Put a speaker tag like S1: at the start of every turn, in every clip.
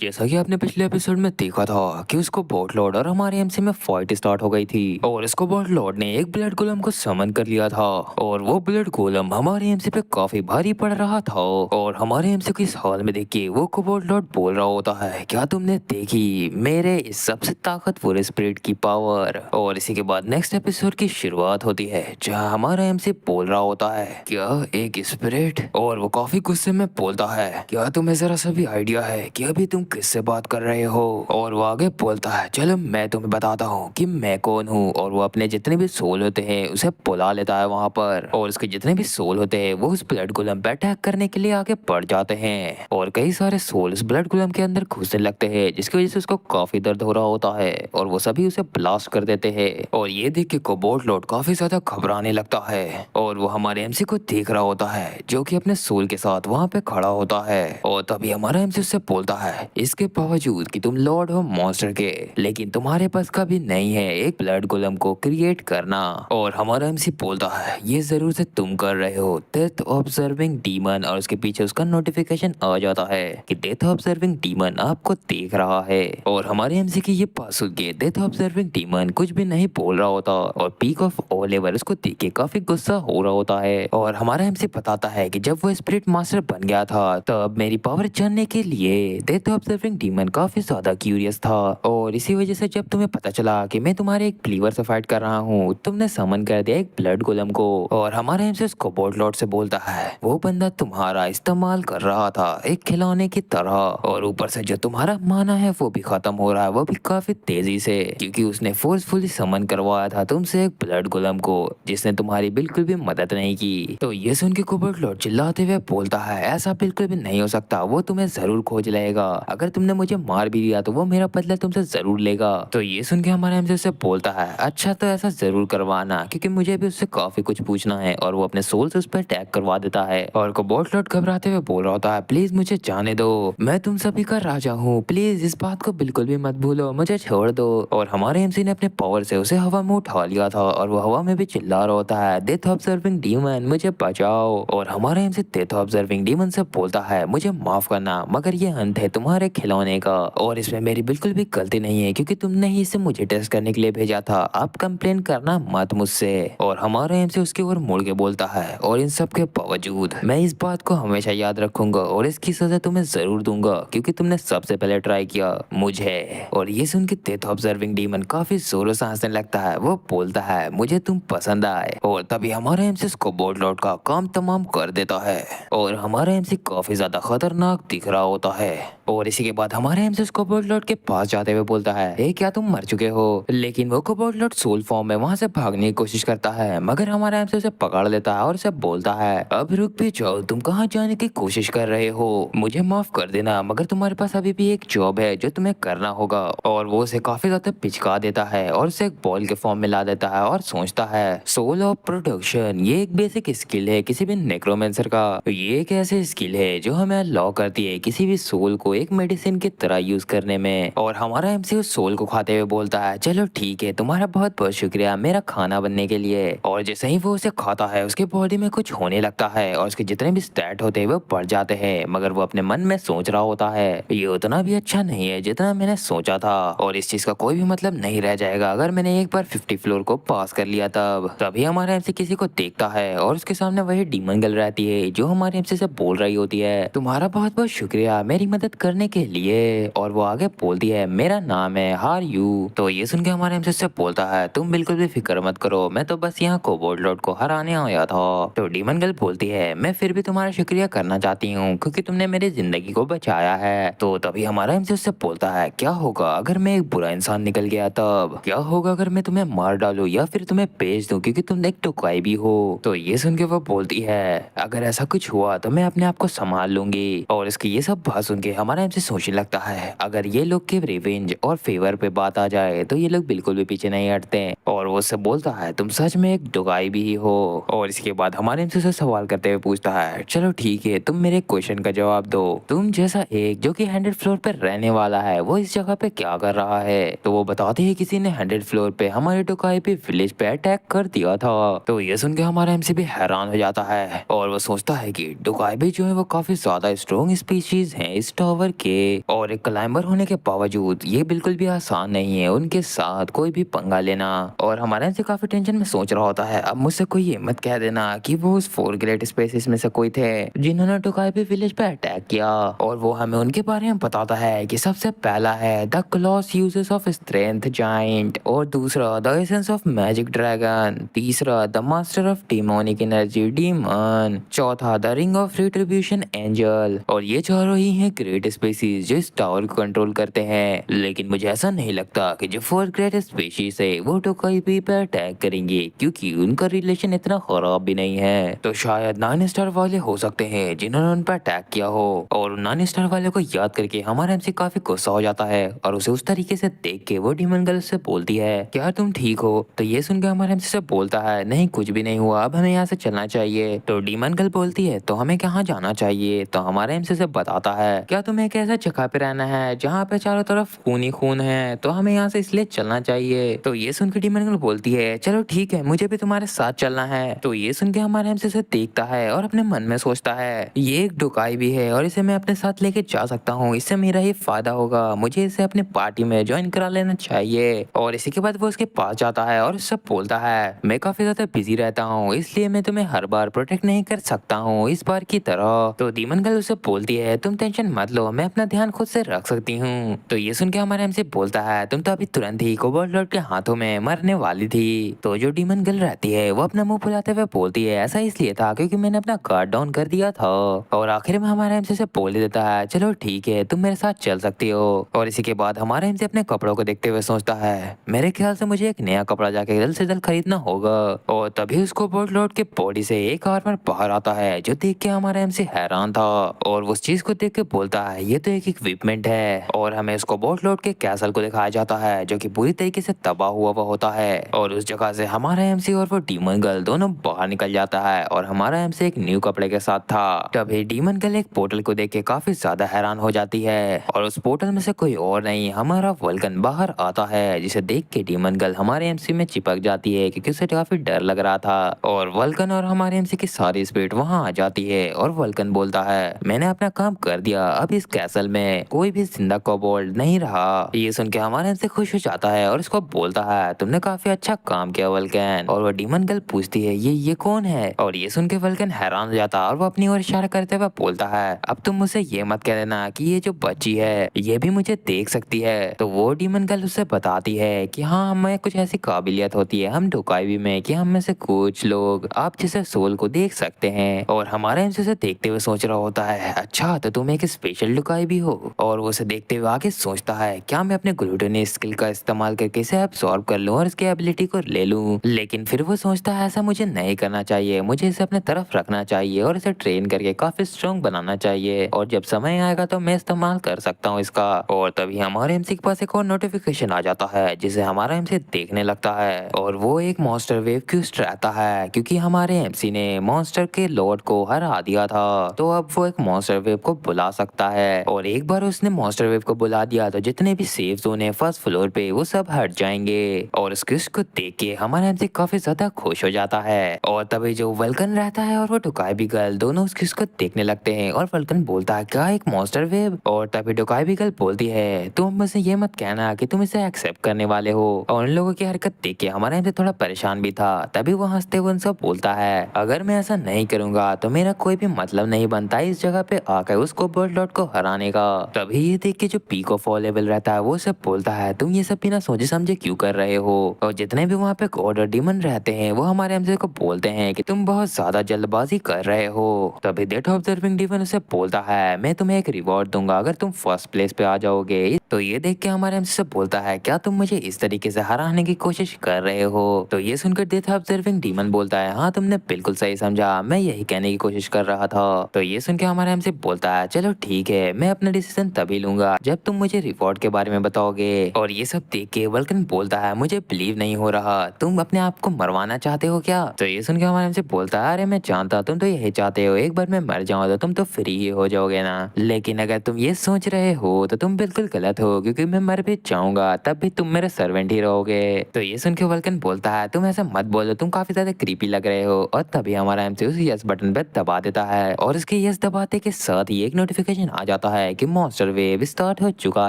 S1: जैसा कि आपने पिछले एपिसोड में देखा था कि उसको बोट लॉर्ड और हमारे एमसी में फाइट स्टार्ट हो गई थी और इसको बोट लॉर्ड ने एक ब्लड गोलम को समन कर लिया था और वो ब्लड गोलम हमारे एमसी पे काफी भारी पड़ रहा था और हमारे एमसी को इस हाल में देख के वो कोबोल्ट लॉर्ड बोल रहा होता है, क्या तुमने देखी मेरे इस सबसे ताकतवर स्पिरिट की पावर। और इसी के बाद नेक्स्ट एपिसोड की शुरुआत होती है जहाँ हमारा एमसी बोल रहा होता है, क्या एक स्पिरिट। और वो काफी गुस्से में बोलता है, क्या तुम्हें जरा सा भी आइडिया है कि अभी तुम किससे बात कर रहे हो। और वो आगे बोलता है, चलो मैं तुम्हें बताता हूँ कि मैं कौन हूँ। और वो अपने जितने भी सोल होते हैं उसे बुला लेता है वहाँ पर और उसके जितने भी सोल होते हैं वो उस ब्लड गोलम पे अटैक करने के लिए आगे बढ़ जाते हैं और कई सारे सोल उस ब्लड गोलम के अंदर घुसने लगते हैं जिसकी वजह से उसको काफी दर्द हो रहा होता है और वो सभी उसे ब्लास्ट कर देते हैं। और ये देख के कोबोल्ट लॉर्ड काफी ज्यादा घबराने लगता है और वो हमारे एमसी को देख रहा होता है जो कि अपने सोल के साथ वहाँ पे खड़ा होता है। और तभी हमारा एमसी उससे बोलता है, इसके बावजूद कि तुम लॉर्ड हो मॉन्स्टर के, लेकिन तुम्हारे पास कभी नहीं है एक ब्लड गोलम को क्रिएट करना। और हमारा एमसी बोलता है, ये जरूर से तुम कर रहे हो डेथ ऑब्जर्विंग डीमन। और उसके पीछे उसका नोटिफिकेशन आ जाता है कि डेथ ऑब्जर्विंग डीमन आपको देख रहा है। और हमारे एमसी की ये बात सुन के डेथ ऑब्जर्विंग डीमन कुछ भी नहीं बोल रहा होता और पीक ऑफ ओलिवर उसको देख के काफी गुस्सा हो रहा होता है। और हमारा एमसी बताता है कि जब वो स्पिरिट मास्टर बन गया था तब मेरी पावर जानने के लिए डेथ ऑब्जर्विंग डीमन काफी ज्यादा क्यूरियस था और इसी वजह से जब तुम्हें पता चला कि मैं तुम्हारे एक प्लीवर से फाइट कर रहा हूँ तुमने समन कर दिया एक ब्लड गोलम को। और हमारा एमसी उसको कोबोल्ट लॉर्ड से बोलता है, वो बंदा तुम्हारा इस्तेमाल कर रहा था एक खिलौने की तरह और ऊपर से जो तुम्हारा माना है वो भी खत्म हो रहा है, वो भी काफी तेजी से, क्योंकि उसने फोर्सफुली समन करवाया था तुमसे एक ब्लड गोलम को जिसने तुम्हारी बिल्कुल भी मदद नहीं की। तो ये सुन के कोबोल्ट लॉर्ड चिल्लाते हुए बोलता है, ऐसा बिल्कुल भी नहीं हो सकता, वो तुम्हें जरूर खोज लेगा, अगर तुमने मुझे मार भी दिया तो वो मेरा बदला तुमसे जरूर लेगा। तो ये सुन के हमारा एमसी उससे बोलता है, अच्छा तो ऐसा जरूर करवाना, क्योंकि मुझे भी उससे काफी कुछ पूछना है। और वो अपने सोल से उस पर अटैक करवा देता है और कोबोल्ट लॉर्ड घबराते हुए बोल रहा होता है, प्लीज मुझे जाने दो, मैं तुम सभी का राजा हूँ, प्लीज इस बात को बिल्कुल भी मत भूलो, मुझे छोड़ दो। और हमारे एमसी ने अपने पावर से उसे हवा में उठा लिया था और वो हवा में भी चिल्ला रहा होता है, डेथ ऑब्जर्विंग डीमन मुझे बचाओ। और हमारा एमसी डेथ ऑब्जर्विंग डीमन से बोलता है, मुझे माफ करना मगर ये अंत है तुम्हारे खिलौने का और इसमें मेरी बिल्कुल भी गलती नहीं है, क्योंकि तुमने ही इसे मुझे टेस्ट करने के लिए भेजा था, आप कंप्लेन करना मत मुझसे। और हमारा एमसी उसकी ओर मुड़ के बोलता है, और इन सब के बावजूद मैं इस बात को हमेशा याद रखूंगा और इसकी सजा तुम्हें जरूर दूंगा, क्योंकि तुमने सबसे पहले ट्राई किया मुझे। और ये सुन के डेथ ऑब्जर्विंग डीमन काफी जोरों से हंसने लगता है, वो बोलता है, मुझे तुम पसंद आए। और तभी हमारा एमसी उसको कोबोल्ट लॉर्ड का काम तमाम कर देता है और हमारा एमसी काफी ज्यादा खतरनाक दिख रहा होता है। और इसी के बाद हमारे एमसी उसको कोबोल्ट लॉर्ड के पास जाते हुए बोलता है, ए क्या तुम मर चुके हो। लेकिन वो कोबोल्ट लॉर्ड सोल फॉर्म में वहां से भागने की कोशिश करता है मगर हमारा एमसी उसे पकड़ लेता है और उसे बोलता है, अब रुक भी जाओ, तुम कहाँ जाने की कोशिश कर रहे हो, मुझे माफ कर देना मगर तुम्हारे पास अभी भी एक जॉब है जो तुम्हें करना होगा। और वो उसे काफी ज्यादा पिचका देता है और उसे एक बॉल के फॉर्म में ला देता है और सोचता है, सोल ऑफ प्रोडक्शन, ये एक बेसिक स्किल है किसी भी नेक्रोमेंसर का, ये एक ऐसी स्किल है जो हमें अलाउ करती है किसी भी सोल को एक मेडिसिन की तरह यूज करने में। और हमारा एमसी उस सोल को खाते हुए बोलता है, चलो ठीक है, तुम्हारा बहुत बहुत शुक्रिया मेरा खाना बनने के लिए। और जैसे ही वो उसे खाता है उसके बॉडी में कुछ होने लगता है और उसके जितने भी स्टैट होते हैं वो बढ़ जाते हैं, मगर वो अपने मन में सोच रहा होता है, ये उतना भी अच्छा नहीं है जितना मैंने सोचा था और इस चीज का कोई भी मतलब नहीं रह जाएगा अगर मैंने एक बार 50 फ्लोर को पास कर लिया तब। तभी हमारा एमसी किसी को देखता है और उसके सामने वही डीमन गर्ल रहती है जो हमारे एमसी से बोल रही होती है, तुम्हारा बहुत बहुत शुक्रिया मेरी मदद करने के लिए। और वो आगे बोलती है, मेरा नाम है हार यू। तो ये सुन के हमारे एमसी से बोलता है, तुम बिल्कुल भी फिक्र मत करो, मैं तो बस यहाँ कोबोल्ट लॉर्ड को हराने आया था। तो डीमन गर्ल बोलती है, मैं फिर भी तुम्हारा शुक्रिया करना चाहती हूँ क्योंकि तुमने मेरी जिंदगी को बचाया है। तो तभी हमारा एमसी उससे बोलता है, क्या होगा अगर मैं एक बुरा इंसान निकल गया तब, क्या होगा अगर मैं तुम्हें मार डालूं या फिर तुम्हें बेच दूं क्योंकि तुम एक टुकाई भी हो। तो ये सुन के वो बोलती है, अगर ऐसा कुछ हुआ तो मैं अपने आप को संभाल लूंगी। और इसकी ये सब बात सुन के हमारा एमसी सोचने लगता है, अगर ये लोग के रिवेंज और फेवर पे बात आ जाए तो ये लोग बिल्कुल भी पीछे नहीं हटते। और वो उससे बोलता है, तुम सच में एक टुकाई भी ही हो। और इसके बाद हमारे एमसी से सवाल करते हुए पूछता है, चलो ठीक है, तुम मेरे क्वेश्चन का जवाब दो, तुम जैसा एक जो कि 100 फ्लोर पे रहने वाला है वो इस जगह पे क्या कर रहा है। तो वो बताते हैं, किसी ने 100 फ्लोर पे हमारे टुकाई पे विलेज पे अटैक कर दिया था। तो ये सुन के हमारा एमसी भी हैरान हो जाता है और वो सोचता है कि टुकाई भी जो है वो काफी ज्यादा स्ट्रॉन्ग स्पीशीज है इस टावर टावर के। और एक क्लाइंबर होने के बावजूद ये बिल्कुल भी आसान नहीं है उनके साथ कोई भी पंगा लेना। और हमारा एमसी काफी टेंशन में सोच रहा होता है अब मुझसे कोई ये मत कह देना कि वो उस 4 ग्रेट स्पेसिस में से कोई थे जिन्होंने टोकाइबी विलेज पे अटैक किया। और वो हमें उनके बारे में बताता है कि सबसे पहला है the claws uses of strength giant, और दूसरा the essence of magic dragon, तीसरा the master of demonic energy demon, चौथा the ring of retribution angel. और ये चारों ही हैं ग्रेट स्पेसीज जो इस टावर को कंट्रोल करते हैं। लेकिन मुझे ऐसा नहीं लगता कि जो 4 ग्रेट स्पेसीज है वो टोकाइबी पे अटैक करेंगे क्योंकि उनका रिलेशन इतना खराब भी नहीं है। तो शायद 9 स्टार वाले हो सकते हैं जिन्होंने उन पर अटैक किया हो। और 9 स्टार वाले को याद करके हमारा एमसी काफी गुस्सा हो जाता है और उसे उस तरीके से देख के वो डीमन गर्ल से बोलती है क्या तुम ठीक हो। तो ये सुन के हमारा एमसी से बोलता है नहीं कुछ भी नहीं हुआ, अब हमें यहाँ से चलना चाहिए। तो डीमन गर्ल बोलती है तो हमें कहाँ जाना चाहिए। तो हमारा एमसी से बताता है क्या तुम्हें एक ऐसा जगह पे रहना है जहाँ पे चारों तरफ खून ही खून है, तो हमें यहाँ से इसलिए चलना चाहिए। तो ये सुन के डीमन गर्ल बोलती है चलो ठीक है मुझे भी तुम्हारे साथ चलना है। तो ये सुन के हमारा एमसी से देखता है और अपने मन में सोचता है ये एक डुकाई भी है और इसे मैं अपने साथ लेके जा सकता हूँ, इससे मेरा ही फायदा होगा, मुझे इसे अपनी पार्टी में ज्वाइन करा लेना चाहिए। और इसी के बाद वो उसके पास जाता है और उससे बोलता है मैं काफी ज्यादा बिजी रहता हूँ इसलिए मैं तुम्हें हर बार प्रोटेक्ट नहीं कर सकता हूँ इस बार की तरह। तो डीमन गर्ल उसे बोलती है तुम टेंशन मत लो, मैं अपना ध्यान खुद से रख सकती हूँ। तो ये सुन के हमारा एमसी बोलता है तुम तो अभी तुरंत ही कोबाल्ट लॉर्ड के हाथों में मरने वाली थी। तो जो डीमन गर्ल रहती है वो अपना मुंह फुलाते हुए बोलती है ऐसा इसलिए था क्योंकि मैंने अपना गार्ड डाउन कर दिया था। और आखिर में हमारा एमसी से बोल देता है चलो ठीक है तुम मेरे साथ चल सकती हो। और इसी के बाद हमारा एमसी अपने कपड़ों को देखते हुए सोचता है मेरे ख्याल से मुझे एक नया कपड़ा जाके जल्द से जल्द खरीदना होगा। और तभी उसको बोल्ट लॉर्ड के बॉडी से एक आर्मर बाहर आता है जो देख के हमारा एमसी हैरान था और उस चीज को देख के बोलता है ये तो एक इक्विपमेंट है। और हमें उसको बोल्ट लॉर्ड के कैसल को दिखाया जाता है जो कि पूरी तरीके से तबाह हुआ होता है। और उस जगह से हमारा एमसी और वो डीमन गर्ल दोनों बाहर निकल जाता है और हमारा एमसी एक न्यू कपड़े के साथ था। तभी डीमन गर्ल एक पोर्टल को देख के काफी ज्यादा हैरान हो जाती है और उस पोर्टल में से कोई और नहीं हमारा वल्कन बाहर आता है जिसे देख के डीमन गर्ल हमारे एमसी में चिपक जाती है क्योंकि उसे काफी डर लग रहा था। और वल्कन और हमारे एमसी की सारी स्पीड वहाँ आ जाती है और वल्कन बोलता है मैंने अपना काम कर दिया, अब इस कैसल में कोई भी जिंदा कोबोल्ड नहीं रहा। ये सुन के हमारा एमसी खुश हो जाता है और उसको बोलता है तुमने काफी अच्छा काम किया वल्कन। और वो डीमन गर्ल पूछती है ये कौन है। और ये सुन के वल्कन हैरान हो जाता है और वो अपनी ओर इशारा करते हुए बोलता है अब तुम मुझसे ये मत कह देना कि ये जो बच्ची है ये भी मुझे देख सकती है। तो वो डीमन गर्ल उससे बताती है कि हाँ हमें कुछ ऐसी काबिलियत होती है हम डुकाई में कि हम में से कुछ लोग आप जैसे सोल को देख सकते हैं। और हमारा एमसी से देखते हुए सोच रहा होता है अच्छा तो तुम एक स्पेशल डुकाई भी हो। और वो उसे देखते हुए आगे सोचता है क्या मैं अपने ग्लूटनी स्किल का इस्तेमाल करके इसे एब्सॉर्ब कर लूं और इसकी एबिलिटी को ले लूं। लेकिन फिर वो सोचता है ऐसा मुझे नहीं करना चाहिए, मुझे इसे अपने तरफ रखना चाहिए और इसे ट्रेन करके काफी स्ट्रॉन्ग बनाना चाहिए और जब समय आएगा तो मैं इस्तेमाल कर सकता हूँ इसका। और तभी हमारे एमसी के पास एक और नोटिफिकेशन आ जाता है जिसे हमारा एमसी देखने लगता है और वो एक मॉन्स्टर वेव क्यूस्ट रहता है क्योंकि हमारे एमसी ने मॉन्स्टर के लॉर्ड को हरा दिया था। तो अब वो एक मॉन्स्टर वेव को बुला सकता है और एक बार उसने मॉन्स्टर वेव को बुला दिया तो जितने भी सेफ जोन है फर्स्ट फ्लोर पे वो सब हट जाएंगे। और उस क्यूस्ट को देख के हमारा एमसी काफी ज्यादा खुश हो जाता है। और तभी जो वल्कन रहता है और वो टोकाई गर्ल दोनों उस क्यूस्ट को देखने लगते हैं और वल्कन बोलता है क्या एक मॉन्स्टर वेव। और तभी टोकाई गर्ल बोलती है तुम मुझसे ये मत कहना कि तुम इसे एक्सेप्ट करने वाले हो। और उन लोगों की हरकत देख के हमारा एमसी थोड़ा परेशान भी था। तभी वो हंसते हुए उनसे बोलता है अगर मैं ऐसा नहीं करूंगा तो मेरा कोई भी मतलब नहीं बनता इस जगह पे आकर उसको बोल्ट लॉर्ड को हराने का। तभी ये देख के जो पीक ऑफ ऑल लेवल रहता है वो सब बोलता है तुम ये सब बिना सोचे समझे क्यों कर रहे हो। और जितने भी वहाँ पे गॉड और डीमन रहते हैं वो हमारे एमसी को बोलते हैं कि तुम बहुत ज्यादा जल्दबाजी कर रहे हो। तभी दैट ऑब्जर्विंग डीमन उसे बोलता है मैं तुम्हें एक रिवॉर्ड दूंगा अगर तुम फर्स्ट प्लेस पे आ जाओगे। तो ये देख के हमारे एमसी से बोलता है क्या तुम मुझे इस तरीके से हराने की कोशिश कर रहे हो। तो ये सुनकर डेथ ऑब्जर्विंग डीमन बोलता है हाँ तुमने बिल्कुल सही समझा, मैं यही कहने की कोशिश कर रहा था। तो ये सुन के हमारा एमसी बोलता है चलो ठीक है मैं अपना डिसीजन तभी लूंगा जब तुम मुझे रिवॉर्ड के बारे में बताओगे। और ये सब देख के वल्कन बोलता है मुझे बिलीव नहीं हो रहा, तुम अपने आप को मरवाना चाहते हो क्या। तो ये सुन के हमारा एमसी बोलता है अरे मैं जानता तुम तो यही चाहते हो, एक बार मैं मर जाऊं तो तुम तो फ्री ही हो जाओगे ना। लेकिन अगर तुम ये सोच रहे हो तो तुम बिल्कुल गलत हो क्योंकि मैं मर भी जाऊंगा तब भी तुम मेरे सर्वेंट ही रहोगे। तो ये सुन के वल्कन बोलता है तुम ऐसा मत बोलो, तुम काफी ज्यादा क्रीपी लग रहे हो। और तभी हमारा एमसी उस यस बटन पर दबा देता है और उसके यस दबाते के साथ ही एक नोटिफिकेशन आ जाता है कि मॉन्स्टर वेव स्टार्ट हो चुका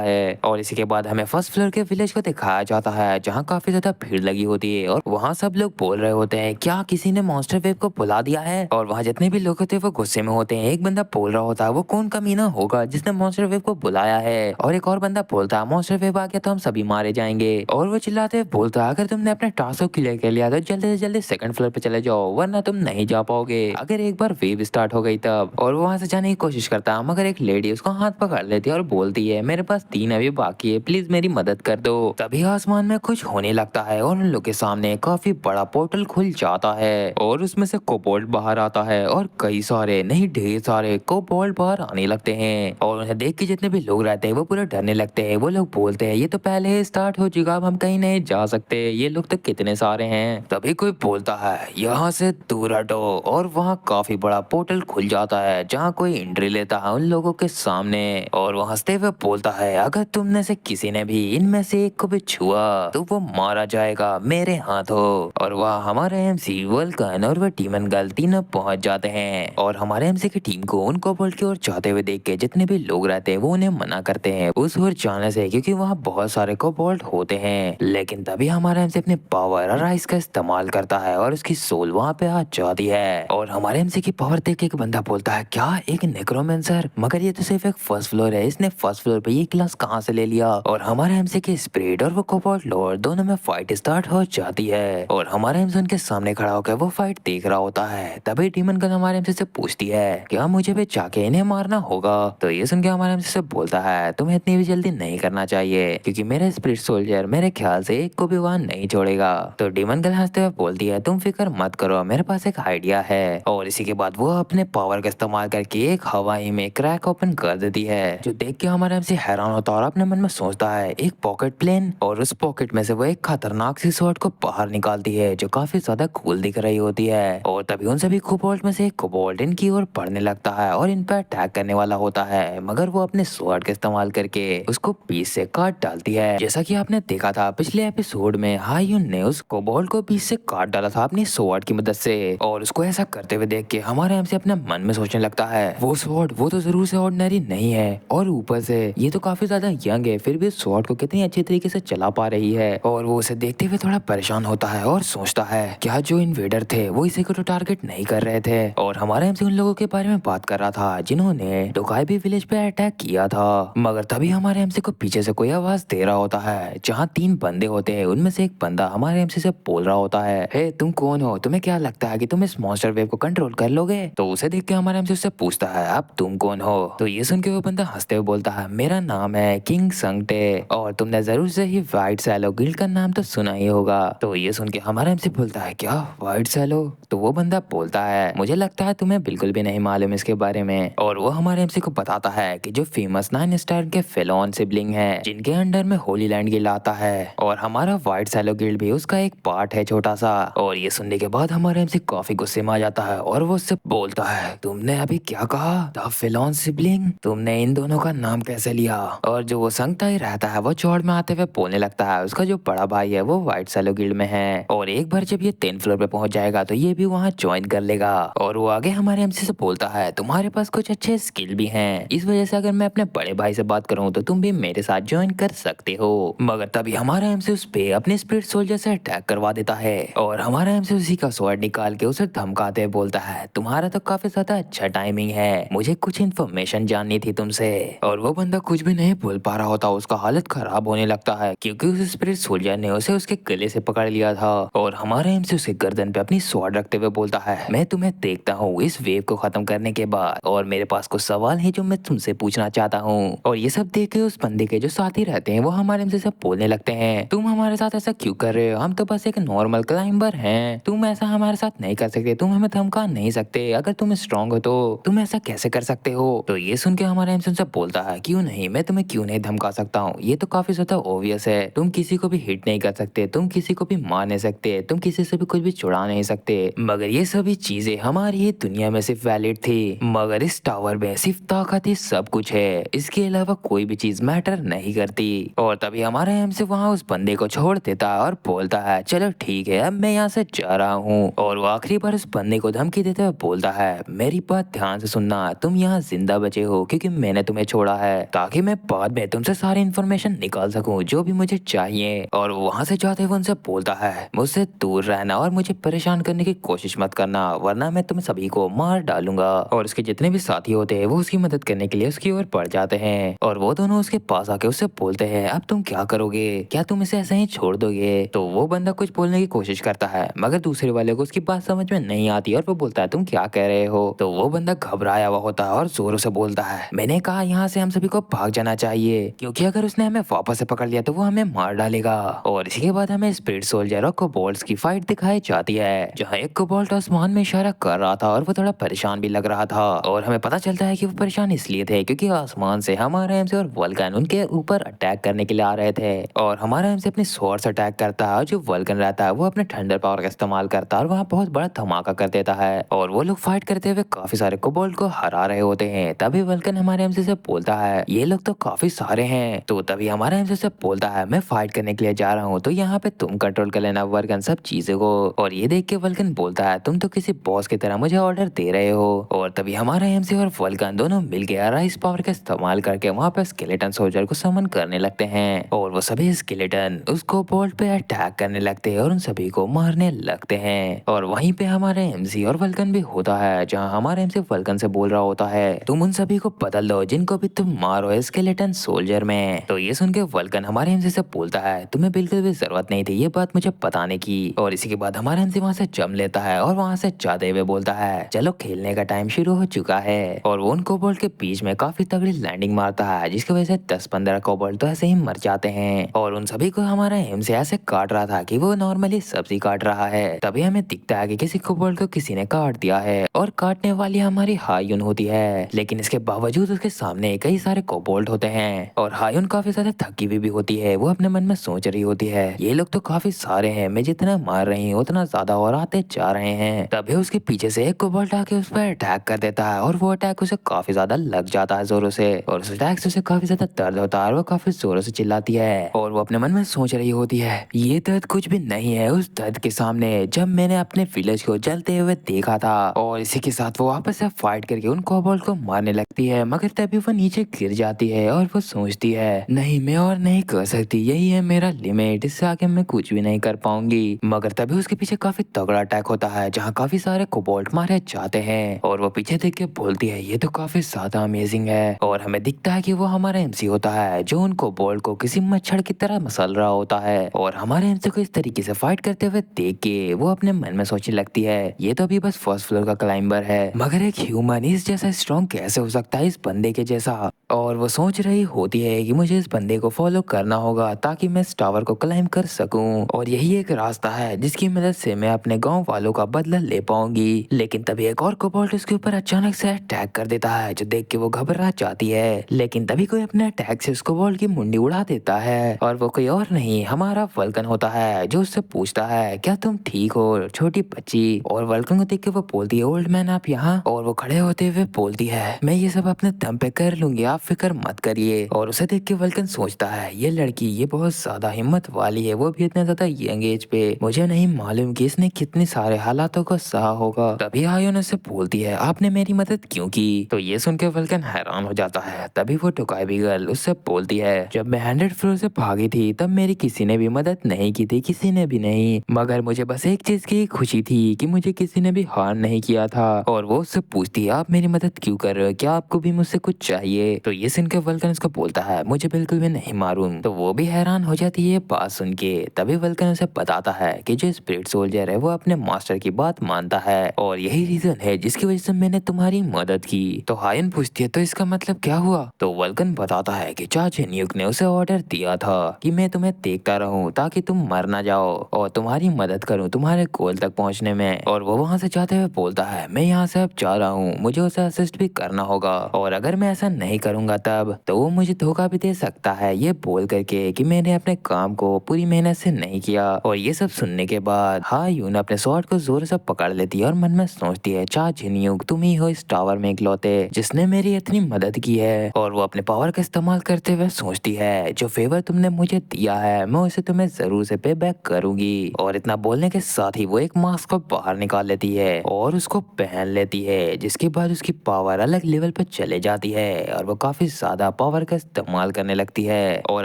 S1: है। और इसी के बाद हमें फर्स्ट फ्लोर के विलेज को दिखाया जाता है जहाँ काफी ज्यादा भीड़ लगी होती है और वहाँ सब लोग बोल रहे होते हैं क्या किसी ने मॉन्स्टर वेव को बुला दिया है। और वहाँ जितने भी लोग होते हैं वो गुस्से में होते हैं। एक बंदा बोल रहा होता है वो कौन कमीना होगा जिसने मॉन्स्टर वेव को बुलाया है। और एक और बंदा बोलता है मॉन्स्टर वेव आ गया तो हम सभी मारे जाएंगे। और वो चिल्लाते हुए बोलता है अगर तुमने अपने टास्क को क्लियर कर लिया तो जल्दी से जल्दी सेकंड फ्लोर पे चले जाओ वरना तुम नहीं जा पाओगे अगर एक बार वेव स्टार्ट हो गई तब। और वो वहाँ से जाने की कोशिश करता है मगर एक लेडी उसको हाथ पकड़ लेती है और बोलती है मेरे पास 3 अभी बाकी है प्लीज मेरी मदद कर दो। तभी आसमान में कुछ होने लगता है और उन लोग के सामने काफी बड़ा पोर्टल खुल जाता है और उसमें से कोबोल्ट बाहर आता है और कई सारे नहीं ढेर सारे कोबोल्ट बाहर आने लगते हैं। और उन्हें देख के जितने भी लोग रहते हैं वो पूरे डरने लगते हैं। वो लोग बोलते हैं ये तो पहले ही स्टार्ट हो चुका अब हम कहीं नहीं जा सकते ये लोग तो कितने सारे हैं। तभी कोई बोलता है यहाँ से दूर हटो और वहाँ काफी बड़ा पोर्टल खुल जाता है जहाँ कोई एंट्री लेता है उन लोगों के सामने। और वो हंसते हुए बोलता है अगर तुमने से किसी ने भी इनमें से एक को भी छुआ तो वो मारा जाएगा मेरे हाथों। और वह हमारे एमसी वल्कन और वह टीमन गर्ल तीनों पहुंच जाते हैं और हमारे एमसी की टीम को उन कोबोल्ट की ओर जाते हुए देख के जितने भी लोग रहते हैं वो उन्हें मना करते हैं उस ओर जाने से क्योंकि वहाँ बहुत सारे कोबोल्ट होते हैं। लेकिन तभी हमारा एमसी अपने पावर और आइस का इस्तेमाल करता है और उसकी सोल वहाँ पे आ जाती है। और हमारे एमसी की पावर देख के एक बंदा बोलता है क्या एक नेक्रोमेंसर मगर ये तो सिर्फ एक फर्स्ट फ्लोर है इसने फर्स्ट फ्लोर पे ये क्लास कहाँ से ले लिया। और हमारे एमसी के स्पिरिट और वो कोबोल्ट लॉर्ड दोनों में फाइट स्टार्ट हो जाती है और हमारा एमसी उनके सामने खड़ा होकर वो फाइट देख रहा होता है। तभी डीमन गन हमारे एमसी से पूछती है क्या मुझे भी जाके इन्हें मारना होगा। तो ये सुन के हमारे एमसी से बोलता है तुम्हें इतनी भी जल्दी नहीं करना चाहिए क्योंकि मेरा स्पिरिट सोल्जर मेरे ख्याल से एक को भी वहां नहीं छोड़ेगा। तो डीमन गन हंसते हुए बोलती है तुम फिक्र मत करो मेरे पास एक आइडिया है। और इसी के बाद वो अपने पावर का इस्तेमाल करके एक हवाई में क्रैक ओपन कर देती है जो देख के हमारा एमसी हैरान होता है और अपने मन में सोचता है एक पॉकेट प्लेन। और उस पॉकेट में से वो एक खतरनाक सी स्वॉर्ड को बाहर निकालती है जो काफी ज्यादा कूल दिख रही होती है। और तभी उन सभी कोबोल्ट में से एक कोबोल्ट इनकी ओर बढ़ने लगता है और इन पर अटैक करने वाला होता है मगर वो अपने स्वॉर्ड का इस्तेमाल करके उसको पीस से काट डालती है। जैसा कि आपने देखा था पिछले एपिसोड में हायुन ने उस कोबोल्ट को पीस से काट डाला था अपनी स्वॉर्ड की मदद से। और उसको ऐसा करते हुए देख के हमारे एमसी अपने मन में सोचने लगता है वो स्वॉर्ड वो तो जरूर से ऑर्डिनरी नहीं है और ऊपर से ये तो काफी ज्यादा यंग है फिर भी स्वॉर्ड को कितनी अच्छी तरीके से चला पा रही है। और वो उसे देखते हुए थोड़ा परेशान होता है और सोचता है क्या जो इन्वेडर थे वो इसी को तो टारगेट नहीं कर रहे थे। और हमारा एमसी उन लोगों के बारे में बात कर रहा था जिन्होंने डोकाइबी विलेज पे अटैक किया था। मगर तभी हमारे एमसी को पीछे से कोई आवाज दे रहा होता है जहाँ 3 बंदे होते हैं उनमें से एक बंदा हमारे एमसी से बोल रहा होता है हे तुम कौन हो तुम्हें क्या लगता है कि तुम इस मॉन्स्टर वेव को कंट्रोल कर लोगे। तो उसे देख के हमारे एमसी उससे पूछता है अब तुम कौन हो। तो ये सुन के वो बंदा हंसते हुए बोलता है मेरा नाम है किंग संगटे और तुमने जरूर से ही व्हाइट सैलो गिल्ड का नाम तो सुना ही होगा। तो ये सुन के हमारा एमसी बोलता है क्या व्हाइट सैलो। तो वो बंदा बोलता है मुझे लगता है तुम्हें बिल्कुल भी नहीं मालूम इसके बारे में। और वो हमारे एमसी को बताता है कि जो फेमस 9 स्टार के फेलोन सिबलिंग है जिनके अंडर में होली लैंड गिल्ड आता है और हमारा व्हाइट सैलो गिल्ड भी उसका एक पार्ट है छोटा सा। और ये सुनने के बाद हमारे एमसी काफी गुस्से में आ जाता है और वो उससे बोलता है तुमने अभी क्या कहा द फेलोन सिबलिंग तुमने इन दोनों का नाम कैसे लिया। और जो वो संगता ही रहता है वो चौड़ में आते हुए बोलने लगता है उसका जो बड़ा भाई है वो व्हाइट सैलो गिल्ड में है और एक बार जब ये 10th फ्लोर पे पहुंच जाएगा तो ये भी वहाँ ज्वाइन कर लेगा। और वो आगे हमारे एमसी से बोलता है तुम्हारे पास कुछ अच्छे स्किल भी हैं इस वजह से अगर मैं अपने बड़े भाई से बात करूँ तो तुम भी मेरे साथ ज्वाइन कर सकते हो। मगर तभी हमारा एमसी उस पे अपने स्पिरिट सोल्जर से अटैक करवा देता है और हमारा एमसी उसी का स्वॉर्ड निकाल के उसे धमकाते हुए बोलता है तुम्हारा तो काफी ज्यादा अच्छा टाइमिंग है मुझे कुछ इन्फॉर्मेशन जाननी थी तुमसे। और वो बंदा कुछ भी नहीं बोल पा रहा होता उसका हालत खराब होने लगता है क्योंकि उस स्पिरिट सोल्जर ने उसे उसके गले से पकड़ लिया था। और हमारा एमसी उसे गर्दन पे अपनी स्वॉर्ड रखते हुए बोलता है मैं तुम्हें देखता हूँ इस वेव को खत्म करने के बाद और मेरे पास कुछ सवाल है जो मैं तुमसे पूछना चाहता हूँ। और ये सब देख के उस बंदे के जो साथी रहते हैं वो हमारे एमसी से बोलने लगते हैं तुम हमारे साथ ऐसा क्यों कर रहे हो हम तो बस एक नॉर्मल क्लाइंबर हैं तुम ऐसा हमारे साथ नहीं कर सकते तुम हमें धमका नहीं सकते अगर तुम स्ट्रांग हो तो तुम ऐसा कैसे कर सकते हो। तो ये सुन के हमारा एमसी से बोलता है क्यों नहीं मैं तुम्हें क्यों नहीं धमका सकता हूँ ये तो काफी ज्यादा ऑब्वियस है तुम किसी को भी हिट नहीं कर सकते तुम किसी को भी मार नहीं सकते तुम किसी से भी कुछ भी चुरा नहीं सकते मगर ये सभी चीजें हमारी ही दुनिया में सिर्फ वैलिड थी मगर इस टावर में सिर्फ ताकत ही सब कुछ है इसके अलावा कोई भी चीज मैटर नहीं करती। और तभी हमारा एमसी वहाँ उस बंदे को छोड़ देता है और बोलता है चलो ठीक है अब मैं यहाँ से जा रहा हूँ। और वो आखिरी बार उस बंदे को धमकी देते हुए बोलता है मेरी बात ध्यान से सुनना तुम यहाँ जिंदा बचे हो क्योंकि मैंने तुम्हें छोड़ा है ताकि मैं बाद में तुमसे सारी इन्फॉर्मेशन निकाल सकूं जो भी मुझे चाहिए। और वहाँ से जाते हुए उनसे बोलता है मुझसे दूर रहना और मुझे परेशान करने की कोशिश मत करना वरना मैं तुम सभी को मार डालूंगा। और उसके जितने भी साथी होते हैं वो उसकी मदद करने के लिए उसकी ओर बढ़ जाते हैं और वो दोनों उसके पास आके उससे बोलते हैं अब तुम क्या करोगे, क्या तुम इसे ऐसे ही छोड़ दोगे। तो वो बंदा कुछ बोलने की कोशिश करता है मगर दूसरे वाले को उसकी बात समझ में नहीं आती और वो बोलता है तुम क्या कह रहे हो। तो वो बंदा घबराया हुआ होता है और जोरों से बोलता है मैंने कहा यहाँ से हम सभी को भाग जाना चाहिए क्योंकि अगर उसने हमें वापस से पकड़ लिया तो वो हमें मार डालेगा। और इसी के बाद हमें स्पिरिट सोल्जर और कोबोल्ट्स की फाइट दिखाई जाती है जहाँ एक कोबोल्ट आसमान में इशारा कर रहा था और वो थोड़ा परेशान भी लग रहा था। और हमें पता चलता है कि वो परेशान इसलिए थे क्योंकि आसमान से हमारा एमसी और वल्कन उनके ऊपर अटैक करने के लिए आ रहे थे। और हमारा एमसी अपने स्वॉर्ड से अटैक करता है और जो वल्कन रहता है वो अपने थंडर पावर का इस्तेमाल करता है और वहाँ बहुत बड़ा धमाका कर देता है और वो लोग फाइट करते हुए काफी सारे कोबोल्ट को हरा रहे होते हैं। तभी वल्कन हमारे एमसी से बोलता है ये लोग तो काफी सारे हैं। तो तभी हमारा एमसी से बोलता है मैं फाइट करने के लिए जा रहा हूँ तो यहाँ पे तुम कंट्रोल कर लेना वल्कन सब चीजों को। और ये देख के वल्कन बोलता है तुम तो किसी बॉस की तरह मुझे ऑर्डर दे रहे हो। और तभी हमारा एमसी और वल्कन दोनों मिल के राइस पावर का इस्तेमाल करके वहाँ पे स्केलेटन सोल्जर को समन करने लगते हैं और वो सभी स्केलेटन उसको बोल्ट पे अटैक करने लगते हैं और उन सभी को मारने लगते हैं। और वहीं पे हमारे एमसी और वल्कन भी होता है जहाँ हमारे एमसी वल्कन से बोल रहा होता है तुम उन सभी को बदल दो जिनको भी तुम मारो स्केलेटन सोल्जर में। तो ये सुन के वल्कन हमारे एमसी से बोलता है तुम्हें बिल्कुल भी जरूरत नहीं थी ये बात मुझे बताने की। और इसी के बाद हमारा एमसी वहाँ से जम लेता है और वहाँ से जाते हुए बोलता है चलो खेलने का टाइम शुरू हो चुका है। और वो उन कोबोल्ट के बीच में काफी तगड़ी लैंडिंग मारता है जिसकी वजह से 10-15 कोबोल्ट तो ऐसे ही मर जाते हैं। और उन सभी को हमारा एमसी ऐसे काट रहा था कि वो नॉर्मली सब्जी काट रहा है। तभी हमें दिखता है कि किसी कोबोल्ट को किसी ने काट दिया है और काटने वाली हमारी हायुन होती है। लेकिन इसके बावजूद उसके सामने कई सारे कोबोल्ट होते हैं और हायुन काफी ज्यादा थकी हुई भी होती है। वो अपने मन में सोच रही होती है ये लोग तो काफी सारे हैं मैं जितना मार रही हूँ उतना ज्यादा और आते जा रहे हैं। तभी उसके पीछे से एक कोबोल्ट आके उस पर अटैक कर देता है और वो अटैक उसे काफी ज्यादा लग जाता है जोरों से और उस अटैक से उसे काफी ज्यादा दर्द होता है और वो काफी जोरों से चिल्लाती है। और वो अपने मन में सोच रही होती है ये दर्द कुछ भी नहीं है उस दर्द के सामने जब मैंने अपने विलेज को जलते हुए देखा था। और इसी के साथ वो वापस से फाइट करके उन कोबोल्ट को मारने लगती है मगर तभी वो नीचे गिर जाती है और वो सोचती है नहीं मैं और नहीं कर सकती यही है मेरा लिमिट इससे आगे मैं कुछ भी नहीं कर पाऊंगी। मगर तभी उसके पीछे काफी तगड़ा अटैक होता है जहाँ काफी सारे कोबोल्ट मारे जाते हैं और वो पीछे देख के बोलती है ये तो काफी ज्यादा अमेजिंग है। और हमें दिखता है कि वो हमारा एमसी होता है जो उन कोबोल्ट को किसी मच्छर की तरह मसल रहा होता है। और हमारे एमसी को इस तरीके से फाइट करते हुए देख के वो अपने मन में सोचने लगती है ये तो अभी बस फर्स्ट फ्लोर का क्लाइंबर है मगर एक ह्यूमन इस जैसा स्ट्रॉन्ग कैसे हो सकता है इस बंदे के जैसा। और वो सोच रही होती है कि मुझे इस बंदे को फॉलो करना होगा ताकि मैं इस टावर को क्लाइंब कर सकूं और यही एक रास्ता है जिसकी मदद से मैं अपने गांव वालों का बदला ले पाऊंगी। लेकिन तभी एक और कोबोल्ट उसके ऊपर अचानक से अटैक कर देता है जो देख के वो घबरा जाती है। लेकिन तभी कोई अपने अटैक से उस कोबोल्ट की मुंडी उड़ा देता है और वो कोई और नहीं हमारा वल्कन होता है जो उससे पूछता है क्या तुम ठीक हो छोटी बच्ची। और वल्कन को देख के वो बोलती है ओल्ड मैन आप यहाँ। और वो खड़े होते हुए बोलती है मैं ये सब अपने दम पे कर लूंगी आप फिक्र मत करिए। और उसे देख के वल्कन सोचता है ये लड़की ये बहुत ज्यादा हिम्मत वाली है वो भी इतना ज्यादा यंग एज पे मुझे नहीं मालूम कि इसने कितने सारे हालातों को सहा होगा। तभी आयोन उससे बोलती है आपने मेरी मदद क्यों की। तो ये सुन के वल्कन हैरान हो जाता है। तभी वो टुकाई गर्ल उससे बोलती है जब मैं 100 फ्लोर से भागी थी तब मेरी किसी ने भी मदद नहीं की थी किसी ने भी नहीं मगर मुझे बस एक चीज की खुशी थी कि मुझे किसी ने भी हार्म नहीं किया था। और वो उससे पूछती है आप मेरी मदद क्यों कर रहे हो क्या आपको भी मुझसे कुछ चाहिए। तो ये सुन के वल्कन उसको बोलता है मुझे बिल्कुल भी नहीं मालूम। तो वो भी हैरान हो जाती है बात सुन के। तभी वल्कन उसे बताता है कि जो स्पिरिट सोल्जर है वो अपने मास्टर की बात मानता है और यही रीजन है जिसकी वजह से मैंने तुम्हारी मदद की। तो हायन पूछती है तो इसका मतलब क्या हुआ। तो वल्कन बताता है कि चाचा न्यूक ने उसे ऑर्डर दिया था कि मैं तुम्हें देखता रहूं ताकि तुम मर ना जाओ और तुम्हारी मदद करूं तुम्हारे गोल तक पहुंचने में। और वो वहां से जाते हुए बोलता है मैं यहाँ से अब जा रहा हूँ मुझे उसे असिस्ट भी करना होगा और अगर मैं ऐसा नहीं करूंगा करूंगा तब तो वो मुझे धोखा भी दे सकता है, ये बोल करके कि मैंने अपने काम को पूरी मेहनत से नहीं किया। और ये सब सुनने के बाद हा यून अपने स्वॉर्ड को जोर से पकड़ लेती है और मन में सोचती है, चा जिनयुग तुम ही हो इस टावर में इकलौते जिसने मेरी इतनी मदद की है। और वो अपने पावर का इस्तेमाल करते हुए सोचती है, जो फेवर तुमने मुझे दिया है मैं उसे तुम्हें जरूर से पे बैक करूंगी। और इतना बोलने के साथ ही वो एक मास्क को बाहर निकाल लेती है और उसको पहन लेती है, जिसके बाद उसकी पावर अलग लेवल पर चले जाती है और वो काफी ज्यादा पावर का इस्तेमाल करने लगती है। और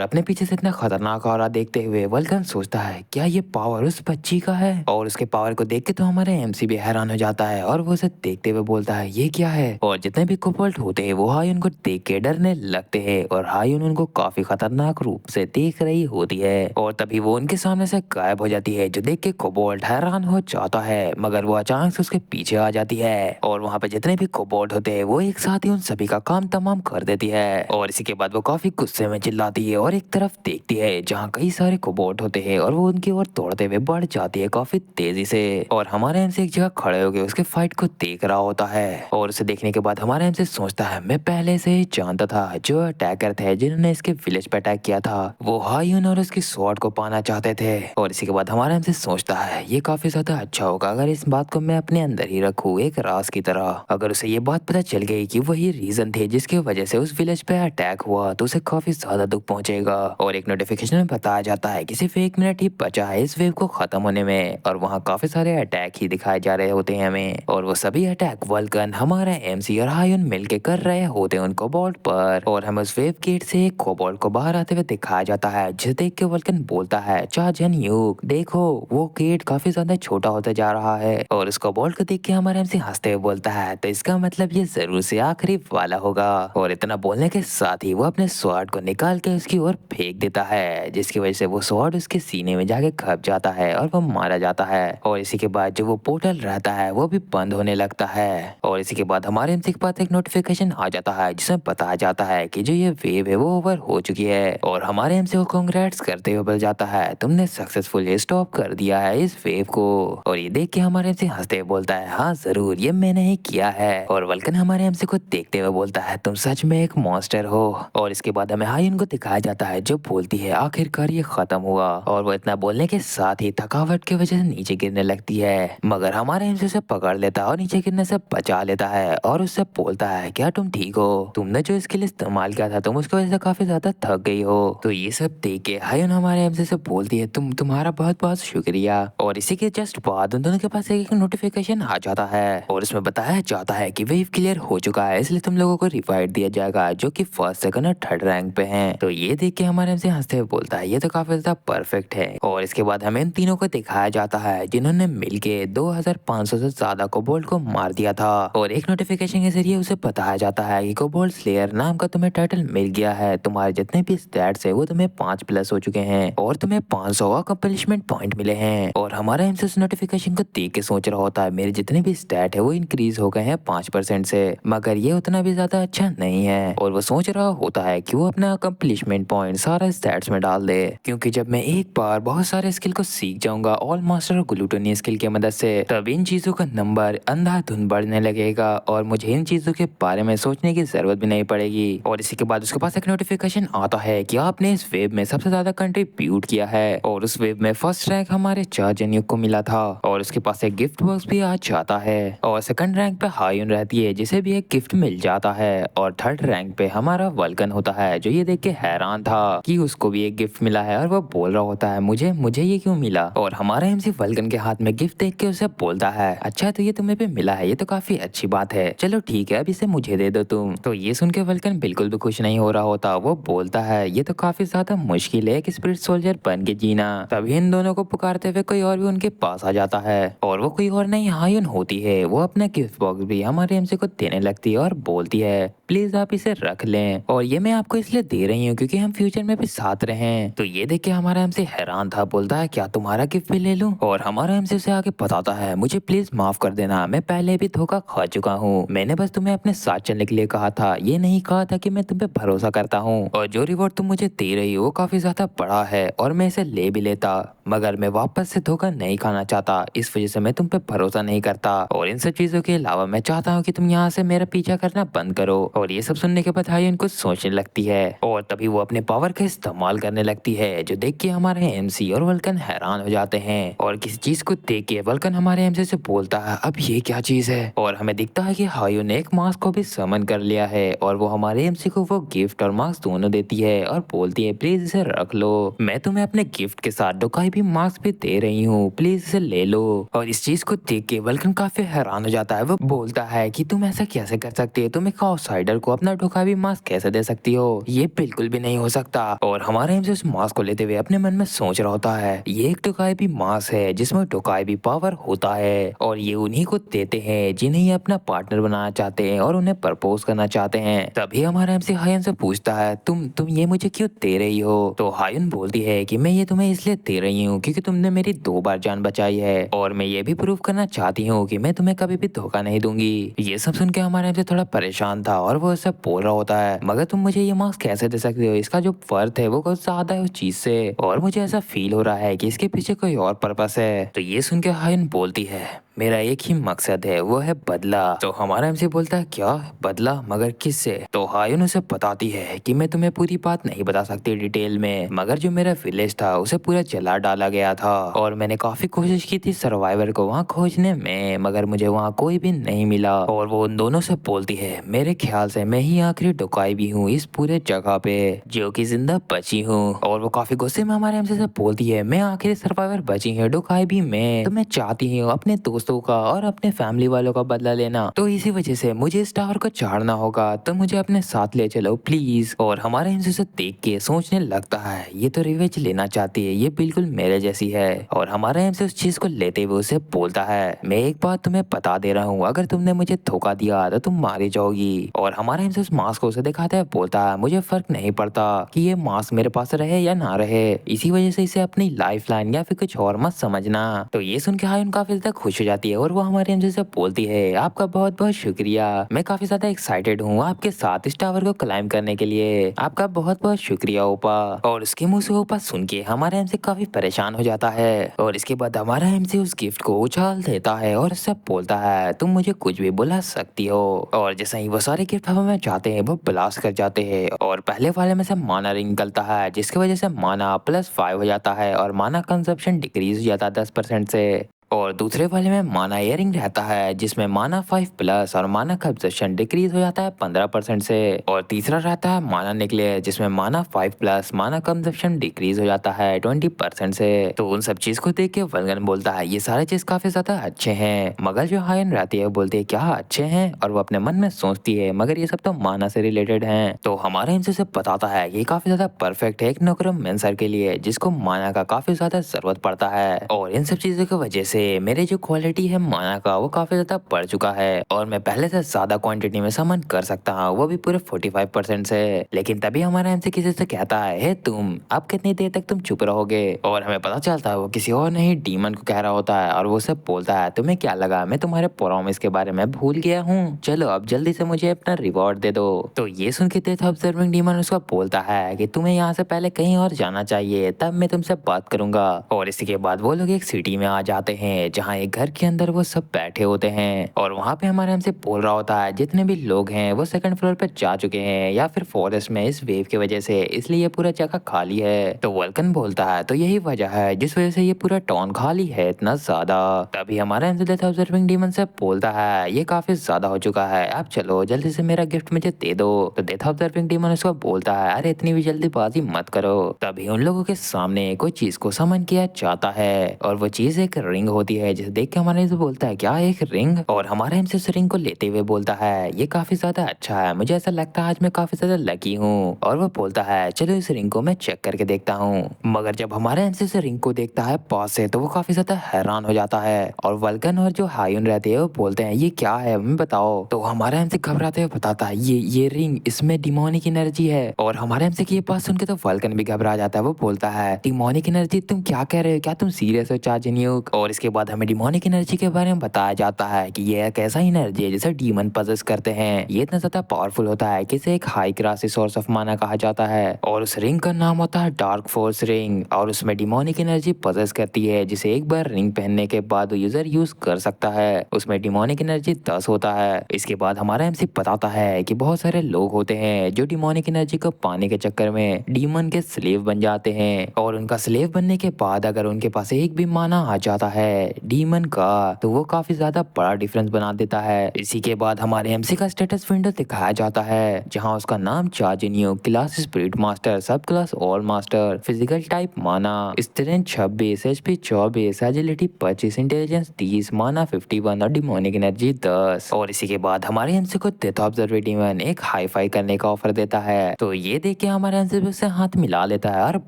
S1: अपने पीछे से इतना खतरनाक ऑरा देखते हुए वल्कन सोचता है, क्या ये पावर उस बच्ची का है? और उसके पावर को देख के तो हमारे एमसी भी हैरान हो जाता है और वो उसे देखते हुए बोलता है, ये क्या है? और जितने भी कोबोल्ट होते हैं वो हायुन को देख के डरने लगते हैं और हायुन उनको काफी खतरनाक रूप से देख रही होती है। और तभी वो उनके सामने से गायब हो जाती है, जो देख के कोबोल्ट हैरान हो जाता है, मगर वो अचानक से उसके पीछे आ जाती है और वहाँ पे जितने भी कोबोल्ट होते हैं वो एक साथ ही उन सभी का काम तमाम कर देती है। और इसी के बाद वो काफी गुस्से में चिल्लाती है और एक तरफ देखती है जहाँ कई सारे कोबोल्ट होते हैं और वो उनकी ओर दौड़ते हुए बढ़ जाती है काफी तेजी से। और हमारा एमसी एक जगह खड़े होकर उसके फाइट को देख रहा होता है और उसे देखने के बाद हमारा एमसी सोचता है, मैं पहले से ही जानता था जो अटैकर थे जिन्होंने इसके विलेज पे अटैक किया था वो हायुन और उसकी स्वॉर्ड को पाना चाहते थे। और इसी के बाद हमारा एमसी सोचता है, ये काफी ज्यादा अच्छा होगा अगर इस बात को मैं अपने अंदर ही रखूं एक राज की तरह। अगर उसे ये बात पता चल गई कि वही रीजन थे जिसकी वजह से उस विलेज पे अटैक हुआ तो उसे काफी ज्यादा दुख पहुंचेगा। और एक नोटिफिकेशन में बताया जाता है कि सिर्फ 1 मिनट ही बचा है इस वेव को खत्म होने में और वहाँ काफी सारे अटैक ही दिखाए जा रहे होते हैं हमें। और वो सभी अटैक वल्कन, हमारा एमसी और हायुन मिलके कर रहे होते हैं उन कोबोल्ट पर। और हमें उस वेव गेट से एक कोबोल्ट को बाहर आते हुए दिखाया जाता है, जिसे देख के वल्कन बोलता है, चा जिनयुग देखो वो गेट काफी ज्यादा छोटा होता जा रहा है। और उस कोबोल्ट को देख के हमारा एमसी हंसते हुए बोलता है, तो इसका मतलब ये जरूर से आखिरी वाला होगा। और इतना बोलने के साथ ही वो अपने स्वॉर्ड को निकाल के उसकी ओर फेंक देता है, जिसकी वजह से वो स्वॉर्ड उसके सीने में जाके खप जाता है और वो मारा जाता है। और इसी के बाद जो वो पोर्टल रहता है वो भी बंद होने लगता है। और इसी के बाद हमारे एमसी के पास एक नोटिफिकेशन आ जाता है जिसमें बताया जाता है कि जो ये वेव है वो ओवर हो चुकी है। और हमारे एमसी को कांग्रेट्स करते हुए बोल जाता है, तुमने सक्सेसफुली स्टॉप कर दिया है इस वेव को। और ये देख के हमारे एमसी हंसते हुए बोलता है, हाँ जरूर ये मैंने ही किया है। और वल्कन हमारे एमसी को देखते हुए बोलता है, तुम सच में एक मॉन्स्टर हो। और इसके बाद हमें हायुन को दिखाया जाता है जो बोलती है, आखिरकार ये खत्म हुआ। और वो इतना बोलने के साथ ही थकावट की वजह से नीचे गिरने लगती है, मगर हमारे एमसी उसे पकड़ लेता है और नीचे गिरने से बचा लेता है और उससे बोलता है, क्या तुम ठीक हो? तुमने जो इसके लिए इस्तेमाल किया था तुम उसकी वजह से काफी ज्यादा थक गई हो। तो ये सब देख के हायुन हमारे एमसी से बोलती है, तुम्हारा बहुत बहुत शुक्रिया। और इसी के जस्ट बाद उन दोनों के पास एक नोटिफिकेशन आ जाता है और उसमें बताया जाता है कि वेव क्लियर हो चुका है, इसलिए तुम लोगों को रिवाइड दिया जाएगा जो कि फर्स्ट, सेकंड और थर्ड रैंक पे हैं। तो ये देख के हमारे एमसी हंसते हुए बोलता है, ये तो काफी ज्यादा परफेक्ट है। और इसके बाद हमें इन तीनों को दिखाया जाता है जिन्होंने मिलके 2500 से ज्यादा कोबोल्ट को मार दिया था। और एक नोटिफिकेशन के जरिए उसे बताया जाता है कि कोबोल्ट स्लेयर नाम का तुम्हें टाइटल मिल गया है, तुम्हारे जितने भी स्टैट्स है वो तुम्हें 5+ हो चुके हैं और तुम्हें 500 अकम्पलिशमेंट पॉइंट मिले हैं। और हमारा एमसी उस नोटिफिकेशन को देख के सोच रहा होता है, मेरे जितने भी स्टैट है वो इंक्रीज हो गए हैं 5% से, मगर ये उतना भी ज्यादा अच्छा नहीं है। और वो सोच रहा होता है कि वो अपना अकम्पलिशमेंट पॉइंट सारा स्टैट्स में डाल दे, क्योंकि जब मैं एक बार बहुत सारे स्किल को सीख जाऊंगा ऑल मास्टर और ग्लूटोनी स्किल की मदद से, तब इन चीजों का नंबर अंधाधुंध बढ़ने लगेगा और मुझे इन चीजों के बारे में सोचने की जरूरत भी नहीं पड़ेगी। और इसी के बाद उसके पास एक नोटिफिकेशन आता है कि आपने इस वेब में सबसे ज्यादा कंट्रीब्यूट किया है और उस वेब में फर्स्ट रैंक हमारे चा जिनयुग को मिला था। और उसके पास एक गिफ्ट बॉक्स भी आ जाता है और सेकंड रैंक पे हायुन रहती है जिसे भी एक गिफ्ट मिल जाता है। और थर्ड रैंक पे हमारा वल्कन होता है जो ये देख के हैरान था कि उसको भी एक गिफ्ट मिला है और वो बोल रहा होता है, मुझे मुझे ये क्यों मिला? और हमारा एमसी वल्कन के हाथ में गिफ्ट देख के उसे बोलता है, अच्छा तो ये तुम्हें भी मिला है, ये तो काफी अच्छी बात है, चलो ठीक है अब इसे मुझे दे दो तुम। तो ये सुन के वल्कन बिल्कुल भी खुश नहीं हो रहा होता, वो बोलता है, ये तो काफी ज्यादा मुश्किल है एक स्पिरिट सोल्जर बन के जीना। तभी इन दोनों को पुकारते हुए कोई और भी उनके पास आ जाता है और वो कोई और नहीं हायुन होती है। वो अपना गिफ्ट बॉक्स भी हमारे एमसी को देने लगती है और बोलती है, प्लीज आप इसे रख लें और ये मैं आपको इसलिए दे रही हूँ क्योंकि हम फ्यूचर में भी साथ रहें। तो ये देख के हमारा एमसी हैरान था, बोलता है, क्या तुम्हारा गिफ्ट भी ले लूं? और हमारा एमसी उसे आगे बताता है, मुझे प्लीज माफ कर देना, मैं पहले भी धोखा खा चुका हूँ, मैंने बस तुम्हें अपने साथ चलने के लिए कहा था, ये नहीं कहा था कि मैं तुम पे भरोसा करता हूँ और जो रिवॉर्ड तुम मुझे दे रही हो वो काफी ज्यादा बड़ा है और मैं इसे ले भी लेता, मगर मैं वापस से धोखा नहीं खाना चाहता, इस वजह से मैं तुम पे भरोसा नहीं करता। और इन सब चीजों के अलावा मैं चाहता हूँ कि तुम यहाँ से मेरा पीछा करना बंद करो। और ये सब सुनने के बाद हायुन कुछ सोचने लगती है और तभी वो अपने पावर का इस्तेमाल करने लगती है, जो देख के हमारे एमसी और वल्कन हैरान हो जाते हैं। और किसी चीज को देख के वल्कन हमारे एमसी से बोलता है अब ये क्या चीज है। और हमें दिखता है कि हायुन ने एक मास्क को भी समन कर लिया है और वो हमारे एमसी को वो गिफ्ट और मास्क दोनों देती है और बोलती है प्लीज इसे रख लो, मैं तुम्हें अपने गिफ्ट के साथ डोकाई भी मास्क भी दे रही हूँ, प्लीज इसे ले लो। और इस चीज को देख के वल्कन काफी हैरान हो जाता है। वो बोलता है कि तुम ऐसा कैसे कर सकती है, तुम एक आउटसाइडर को अपना डोकाई भी मास्क कैसे दे सकती हो, ये बिल्कुल भी नहीं हो सकता। और हमारे एमसी उस मास्क को लेते हुए अपने मन में सोच रहा होता है ये एक डोकाई भी मास्क है जिसमें डोकाई भी पावर होता है और ये उन्हीं को देते हैं जिन्हें ये अपना पार्टनर बनाना चाहते हैं और उन्हें प्रपोज करना चाहते हैं। तभी हमारा एमसी हायुन से पूछता है तुम ये मुझे क्यों दे रही हो। तो हायुन बोलती है कि मैं ये तुम्हें इसलिए दे रही हूँ क्योंकि तुमने मेरी 2 बार जान बचाई है और मैं ये भी प्रूव करना चाहती हूँ कि मैं तुम्हें कभी भी धोखा नहीं दूंगी। ये सब सुन के हमारा एमसी थोड़ा परेशान था और वो सब बोल रहा होता है मगर तुम मुझे ये मास्क कैसे दे सकते हो, इसका जो वर्थ है वो कुछ ज्यादा है उस चीज से और मुझे ऐसा फील हो रहा है कि इसके पीछे कोई और पर्पस है। तो ये सुन के हायुन बोलती है मेरा एक ही मकसद है, वो है बदला। तो हमारा एमसी बोलता है क्या बदला, मगर किससे। तो हायुन उसे बताती है कि मैं तुम्हें पूरी बात नहीं बता सकती डिटेल में, मगर जो मेरा विलेज था उसे पूरा जला डाला गया था और मैंने काफी कोशिश की थी सर्वाइवर को वहाँ खोजने में, मगर मुझे वहाँ कोई भी नहीं मिला। और वो उन दोनों से बोलती है मेरे ख्याल से मैं ही आखिरी डुकाई भी हूँ इस पूरे जगह पे जो कि जिंदा बची हूँ। और वो काफी गुस्से में हमारे एमसी से बोलती है मैं आखिरी सर्वाइवर बची हूँ, डुकाई भी मैं, तो मैं चाहती हूँ अपने दोस्तों का और अपने फैमिली वालों का बदला लेना, तो इसी वजह से मुझे इस टावर को चढ़ना होगा, तो मुझे अपने साथ ले चलो प्लीज। और हमारे एमसी से देख के सोचने लगता है ये तो रिवेंज लेना चाहती है, ये बिल्कुल मेरे जैसी है। और हमारा एमसी उस चीज को लेते हुए उसे बोलता है मैं एक बात तुम्हें बता दे रहा हूँ, अगर तुमने मुझे धोखा दिया तो तुम मारी जाओगी। और हमारा एमसी उस मास्क को उसे दिखाते हुए बोलता है मुझे फर्क नहीं पड़ता कि ये मास्क मेरे पास रहे या ना रहे, इसी वजह से इसे अपनी लाइफ लाइन या फिर कुछ और मत समझना। तो ये सुन के हायुन काफी ज्यादा खुश हो जाती है और वो हमारे एमसी से बोलती है आपका बहुत बहुत शुक्रिया, मैं काफी ज्यादा एक्साइटेड हूँ आपके साथ इस टावर को क्लाइम करने के लिए, आपका बहुत बहुत शुक्रिया ओपा। और उसके मुंह से ओपा सुन के हमारा एमसी काफी परेशान हो जाता है और इसके बाद हमारा एमसी उस गिफ्ट को उछाल देता है और उससे बोलता है तुम मुझे कुछ भी बुला सकती हो। और जैसे ही वो सारे गिफ्ट हमें चाहते हैं वो ब्लास्ट कर जाते हैं और पहले वाले में से माना रिंग निकलता है जिसकी वजह से माना +5 हो जाता है और माना कंजप्शन डिक्रीज हो जाता है 10% से। और दूसरे वाले में माना इयरिंग रहता है जिसमें माना 5+ और माना कंजप्शन डिक्रीज हो जाता है 15% से। और तीसरा रहता है माना निकले जिसमें माना 5+ माना कंजप्शन डिक्रीज हो जाता है 20% से। तो उन सब चीज को देख के वल्गन बोलता है ये सारे चीज काफी ज्यादा अच्छे हैं, मगर जो हायन रहती है वो बोलती है क्या अच्छे हैं, और वो अपने मन में सोचती है मगर ये सब तो माना से रिलेटेड हैं। तो हमारा इनसे से बताता है ये काफी ज्यादा परफेक्ट है एक नोक्रोमेंसर के लिए जिसको माना का काफी ज्यादा जरूरत पड़ता है। और इन सब चीजों की वजह से मेरे जो क्वालिटी है माना का वो काफी ज्यादा बढ़ चुका है और मैं पहले से ज्यादा क्वांटिटी में सामान कर सकता हूँ, वो भी पूरे 45% से। लेकिन तभी हमारा एमसी किसी से कहता है हे तुम अब कितनी देर तक तुम चुप रहोगे, और हमें पता चलता है वो किसी और नहीं डीमन को कह रहा होता है और वो सब बोलता है तुम्हें क्या लगा मैं तुम्हारे प्रॉमिस के बारे में भूल गया हूँ, चलो अब जल्दी से मुझे अपना रिवॉर्ड दे दो। तो ये सुन के डेथ ऑब्जर्विंग डीमन उसको बोलता है कि तुम्हें यहाँ से पहले कहीं और जाना चाहिए तब मैं तुमसे बात करूंगा। और इसी के बाद वो लोग एक सिटी में आ जाते हैं जहाँ एक घर के अंदर वो सब बैठे होते हैं और वहाँ पे हमारे हमसे बोल रहा होता है जितने भी लोग हैं वो सेकंड फ्लोर पे जा चुके हैं या फिर फॉरेस्ट में इस वेव की वजह से, इसलिए ये पूरा जगह खाली है। तो वल्कन बोलता है तो यही वजह है जिस वजह से ये पूरा टाउन खाली है इतना ज्यादा। तभी हमारा हमसे डेथ ऑब्जर्विंग डीमन से बोलता है ये काफी ज्यादा हो चुका है, अब चलो जल्दी से मेरा गिफ्ट मुझे दे दो। तो डेथ ऑब्जर्विंग डीमन उसको बोलता है अरे इतनी भी जल्दीबाजी मत करो। तभी उन लोगों के सामने कोई चीज को समन किया जाता है और वो चीज एक रिंग होती है जिसे देख के हमारे से बोलता है क्या एक रिंग, और हमारे हमसे उस रिंग को लेते हुए बोलता है ये काफी ज्यादा अच्छा है, मुझे ऐसा लगता है आज मैं काफी ज्यादा लकी हूँ। और वो बोलता है चलो इस रिंग को मैं चेक करके देखता हूँ। मगर जब हमारे हमसे उस रिंग को देखता है पास से तो वो काफी ज्यादा हैरान हो जाता है और वल्कन और जो हायुन रहते हैं वो बोलते हैं ये क्या है हमें बताओ। तो हमारे हमसे घबराते हुए बताता है ये रिंग इसमें डिमोनिक एनर्जी है। और हमारे हमसे की ये बात सुन के तो वल्कन भी घबरा जाता है, वो बोलता है डिमोनिक एनर्जी, तुम क्या कह रहे हो, क्या तुम सीरियस हो चार्जिन्यूक। और इसके इसके बाद हमें डिमोनिक एनर्जी के बारे में बताया जाता है कि ये एक ऐसा एनर्जी है जिसे डीमन पजेस करते हैं। ये इतना ज्यादा पावरफुल होता है कि इसे एक हाई क्लास सोर्स ऑफ माना कहा जाता है और उस रिंग का नाम होता है डार्क फोर्स रिंग और उसमें डिमोनिक एनर्जी पजेस करती है जिसे एक बार रिंग पहनने के बाद यूजर यूज कर सकता है। उसमें डिमोनिक एनर्जी 10 होता है। इसके बाद हमारा एमसी बताता है कि बहुत सारे लोग होते हैं जो डिमोनिक एनर्जी को पाने के चक्कर में डीमन के स्लेव बन जाते हैं और उनका स्लेव बनने के बाद अगर उनके पास एक भी माना आ जाता है डीमन का तो वो काफी ज्यादा बड़ा डिफरेंस बना देता है। इसी के बाद हमारे एमसी का स्टेटस विंडो दिखाया जाता है जहाँ उसका नाम चार्जिनियो, क्लास स्पिरिट मास्टर, सब class all master, physical type माना, स्ट्रेंथ 26, एचपी 24, एजिलिटी 25, इंटेलिजेंस 30, माना 51 और डिमोनिक एनर्जी 10। और इसी के बाद हमारे एमसी को डेथ ऑब्जर्वर डीमन एक हाई फाई करने का ऑफर देता है। तो ये देख के हमारे एमसी उससे हाथ मिला लेता है और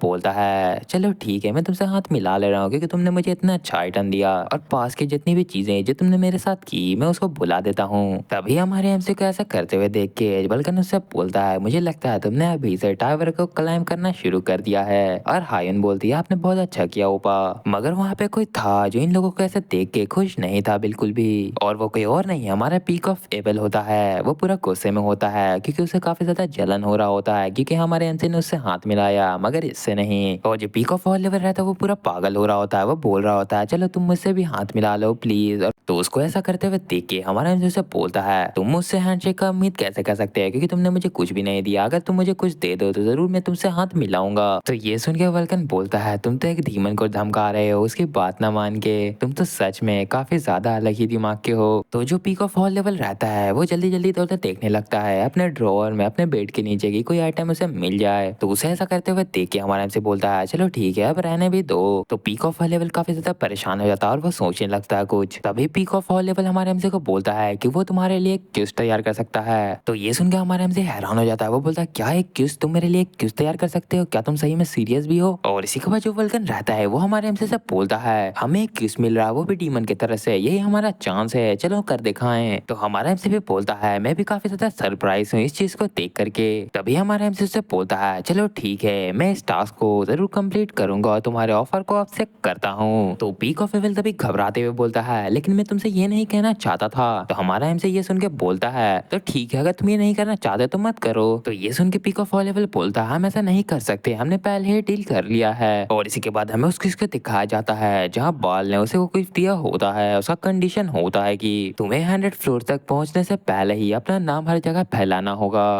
S1: बोलता है चलो ठीक है मैं तुमसे हाथ मिला ले रहा हूँ क्योंकि तुमने मुझे इतना अच्छा आइटम दिया और पास की जितनी भी चीजें जो तुमने मेरे साथ की मैं उसको बुला देता हूँ। तभी हमारे एमसी को ऐसा करते हुए देख के बल्कन उससे बोलता है मुझे लगता है तुमने अभी से टावर को क्लाइम करना शुरू कर दिया है। और हायन बोलती है आपने बहुत अच्छा किया ओपा। मगर वहाँ पे कोई था जो इन लोगों को ऐसे देख के खुश नहीं था बिल्कुल भी और वो कोई और नहीं हमारा पीक ऑफ एबल होता है। वो पूरा गुस्से में होता है क्योंकि उसे काफी ज्यादा जलन हो रहा होता है क्योंकि हमारे एमसी ने उससे हाथ मिलाया मगर इससे नहीं। और जो पीक ऑफ ऑल लेवल रहता है वो पूरा पागल हो रहा होता है। वो बोल रहा होता है चलो तुम मुझसे भी हाथ मिला लो प्लीज। और तो उसको ऐसा करते हुए देख के हमारा एमसी उसे बोलता है तुम मुझसे हैंडशेक का उम्मीद कैसे कर सकते हैं क्योंकि तुमने मुझे कुछ भी नहीं दिया। अगर तुम मुझे कुछ दे दो तो जरूर मैं तुमसे हाथ मिलाऊंगा। तो ये सुन के वल्कन बोलता है तुम तो एक डीमन को धमका रहे हो उसकी बात ना मान के। तुम तो सच में काफी ज्यादा अलग ही दिमाग के हो। तो जो पीक ऑफ ऑल लेवल रहता है वो जल्दी जल्दी इधर उधर देखने लगता है अपने ड्रॉअर में अपने बेड के नीचे की कोई आइटम उसे मिल जाए। तो उसे ऐसा करते हुए देख के हमारा एमसी बोलता है चलो ठीक है अब रहने भी दो। तो पीक ऑफ ऑल लेवल काफी ज्यादा परेशान हो जाता है और वो सोचने लगता है कुछ। तभी पीक ऑफ ऑल लेवल हमारे एमसी को बोलता है कि वो तुम्हारे लिए एक क्यूज तैयार कर सकता है। तो ये सुन के हमारा एमसी हैरान हो जाता है। वो बोलता है क्या एक क्यूज तुम मेरे लिए एक क्यूज तैयार कर सकते हो? क्या तुम सही में सीरियस भी हो? और इसी के बाद जो वल्कन रहता है वो हमारे एमसी से बोलता है हमें एक क्यूज मिल रहा है वो भी डीमन की तरफ से, यही हमारा चांस है चलो कर दिखाएं। तो हमारा एमसी भी बोलता है मैं भी काफी ज्यादा सरप्राइज हूँ इस चीज को देख करके। तभी हमारा एमसी से बोलता है चलो ठीक है मैं इस टास्क को जरूर कंप्लीट करूंगा और तुम्हारे ऑफर को एक्सेप्ट करता हूँ। तो पीक ऑफ एवल तभी घबराते हुए बोलता है लेकिन मैं तुमसे ये नहीं कहना चाहता था। तो हमारा एमसी ये सुन के बोलता है तो ठीक है अगर तुम ये नहीं करना चाहते तो मत करो। तो ये सुन के पीक ऑफ ऑल लेवल बोलता है हम ऐसा नहीं कर सकते, हमने पहले ही डील कर लिया है। और इसी के बाद हमें उस किस को दिखाया जाता है जहाँ बाल ने उसे वो कुछ दिया होता है। उसका कंडीशन होता है कि तुम्हें 100 फ्लोर तक पहुंचने से पहले ही अपना नाम हर जगह फैलाना होगा।